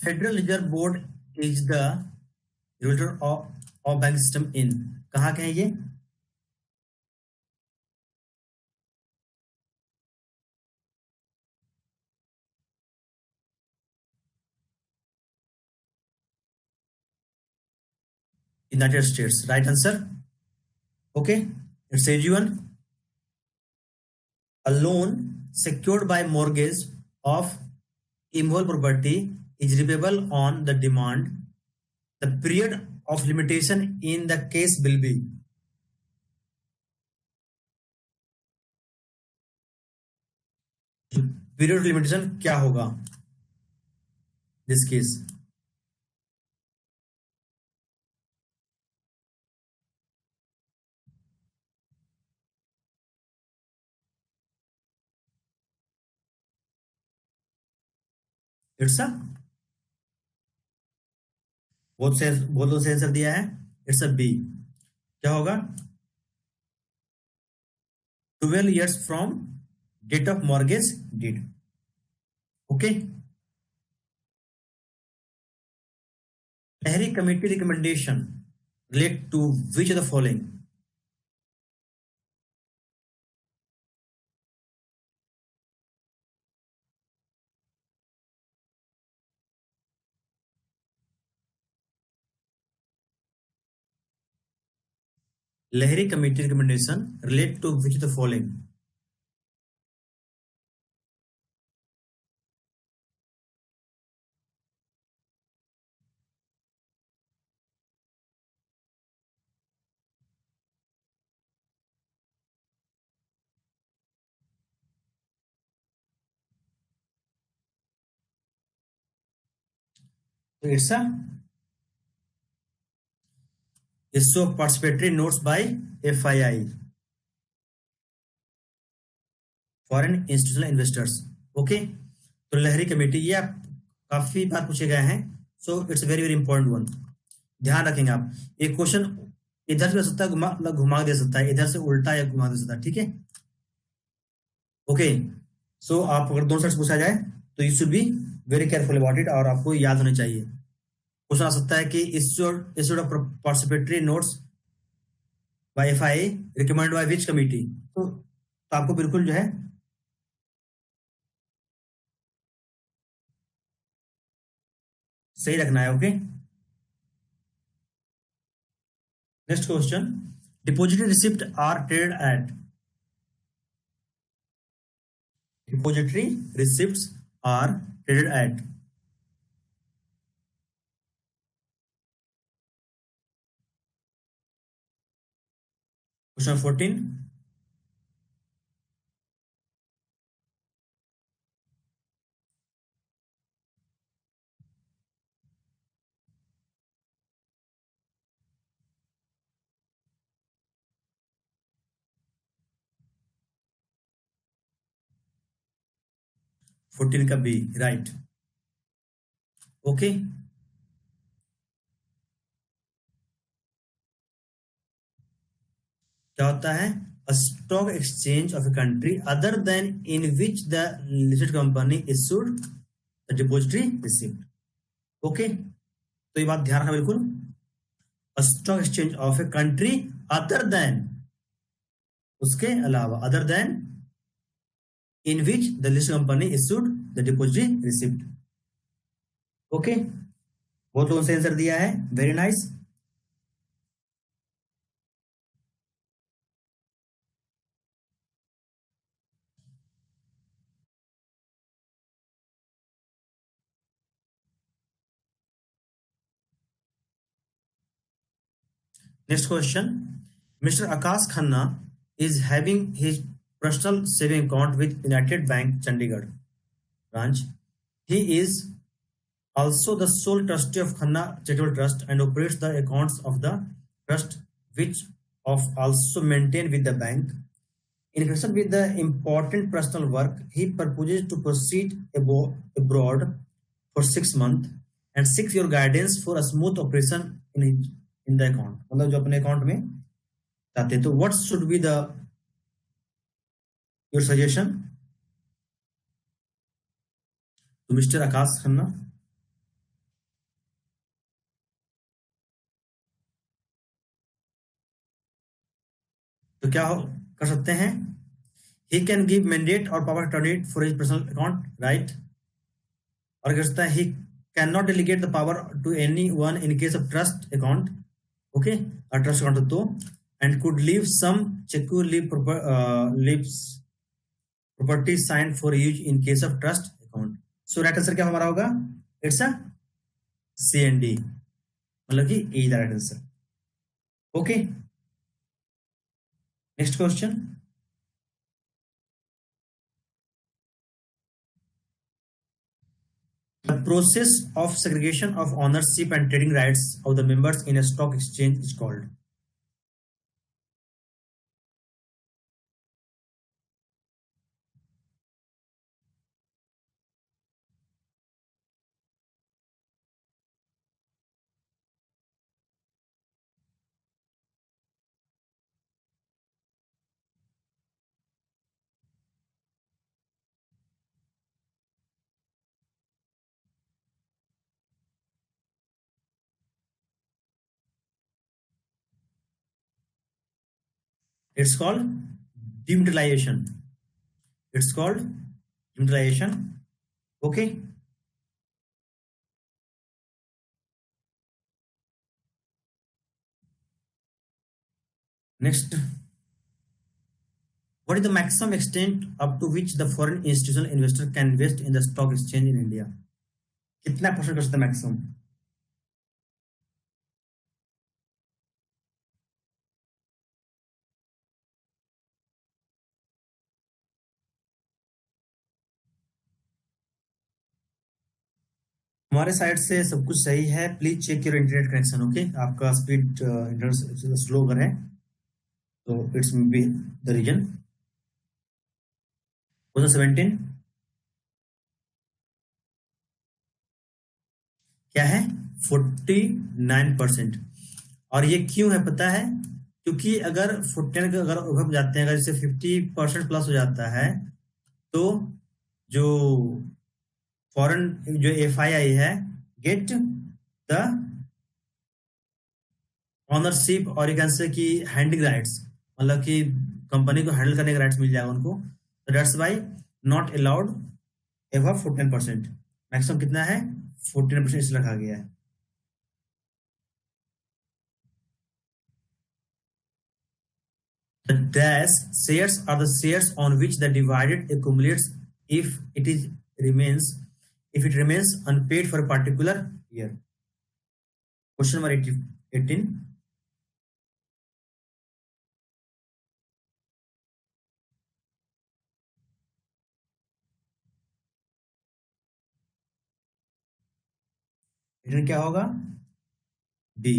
Federal reserve board is the regulator of bank system in, कहाँ के हैं ये? United states, right answer. Okay, it's AG one. A loan secured by mortgage of immovable property is repayable on the demand. The period of limitation in the case will be. Period of limitation क्या होगा this case? It's a बहुत से answer दिया है. It's a B. क्या होगा? 12 years from date of mortgage deed. Okay. Lahari committee recommendation relate to which of the following? Lahari committee recommendation relate to which of the following? It's a issue of participatory notes by FII, foreign institutional investors. Okay, तो लहरी committee ये आप काफी बार पूछे गए हैं, so it's very very important one. ध्यान रखेंगे आप. एक क्वेश्चन इधर से हो सकता है, घुमा दे सकता है, इधर से उल्टा या घुमा दे सकता है. ठीक है. ओके, सो आप अगर दोनों साइड पूछा जाए तो you should be very careful about it, और आपको याद होना चाहिए. क्वेश्चन आ सकता है कि issued of participatory notes by FI recommend by which committee. तो आपको बिल्कुल जो है सही रखना है. Okay, next question. Depository receipt are traded at. Depository receipts are traded at. Question 14. Fourteen का बी, राइट. ओके, क्या होता है? A stock exchange of a country other than in which the listed company issued the depository receipt. Okay, तो ये बात ध्यान रखना बिल्कुल. A stock exchange of a country other than, उसके अलावा, other than in which the listed company issued the depository receipt. Okay, बहुत लोगों से आंसर दिया है. Very nice. Next question. Mr. Akash Khanna is having his personal saving account with United Bank Chandigarh branch. He is also the sole trustee of Khanna Charitable Trust and operates the accounts of the trust, which of also maintained with the bank. In connection with the important personal work, he proposes to proceed abroad for 6 months and seeks your guidance for a smooth operation in the account. मतलब जो अपने account में चाहते हैं, तो what should be the your suggestion to Mr. Akash Khanna? तो क्या कर सकते हैं? He can give mandate or power attorney for his personal account, right. और क्या सकता है? He can not delegate the power to any one in case of trust account, okay, और ट्रस्ट अकाउंट तो, and could leave some secure leaves property signed for use in case of trust account. So right answer क्या हमारा होगा? It's a C and D, मतलब कि a the right answer. Okay, next question. The process of segregation of ownership and trading rights of the members in a stock exchange is called. It's called demutualization. It's called demutualization. Okay. Next, what is the maximum extent up to which the foreign institutional investor can invest in the stock exchange in India? कितना percent कर सकते हैं maximum? हमारे side से सब कुछ सही है। Please check your internet connection, okay. आपका स्पीड इंटरनेट स्लो अगर है तो इट्स बी द रीजन। 2017 क्या है? 49%। और ये क्यों है पता है? क्योंकि अगर 49 का अगर उभर जाते हैं, अगर जैसे 50% प्लस हो जाता है, तो जो फॉरेन जो FII है गेट द ऑनरशिप, और ये कैन से कि हैंडिंग राइट्स, मतलब कि कंपनी को हैंडल करने का राइट्स मिल जाएगा उनको। That's why not allowed ever 14%। Maximum कितना है? 14% इसलिए रखा गया है। The dash shares are the shares on which the dividend accumulates if it remains unpaid for a particular year. Question number 18. Return क्या होगा? D.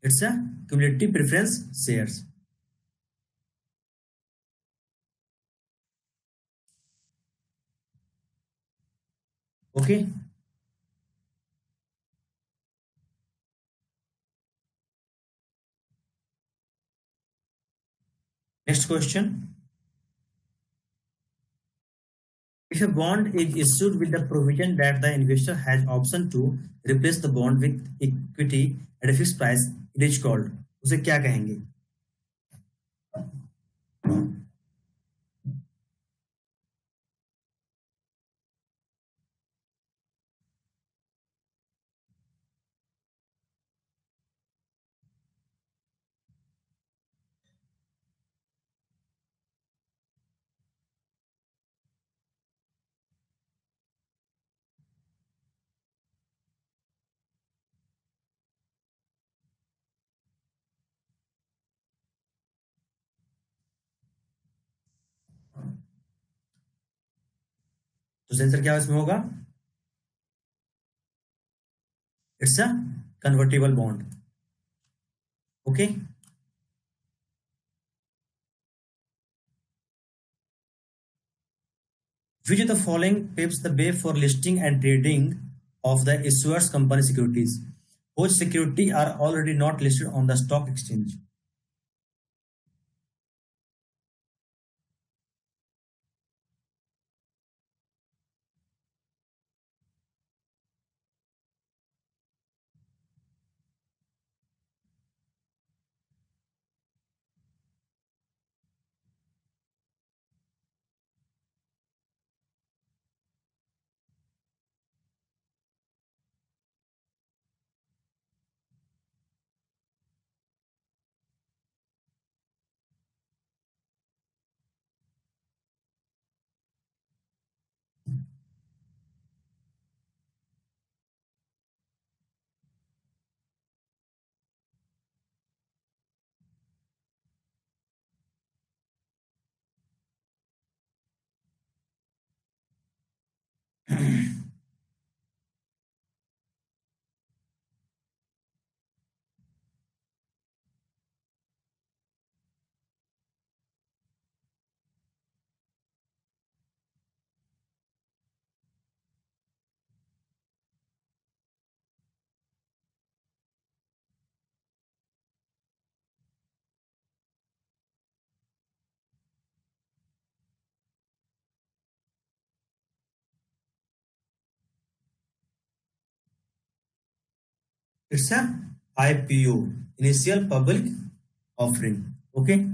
It's a cumulative preference shares. Okay. Next question. If a bond is issued with the provision that the investor has option to replace the bond with equity at a fixed price, it is called, उसे क्या कहेंगे? तो answer क्या इसमें होगा? It's a convertible bond. Okay. Which of the following paves the way for listing and trading of the issuer's company securities, whose security are already not listed on the stock exchange? It's a IPO, initial public offering. Okay.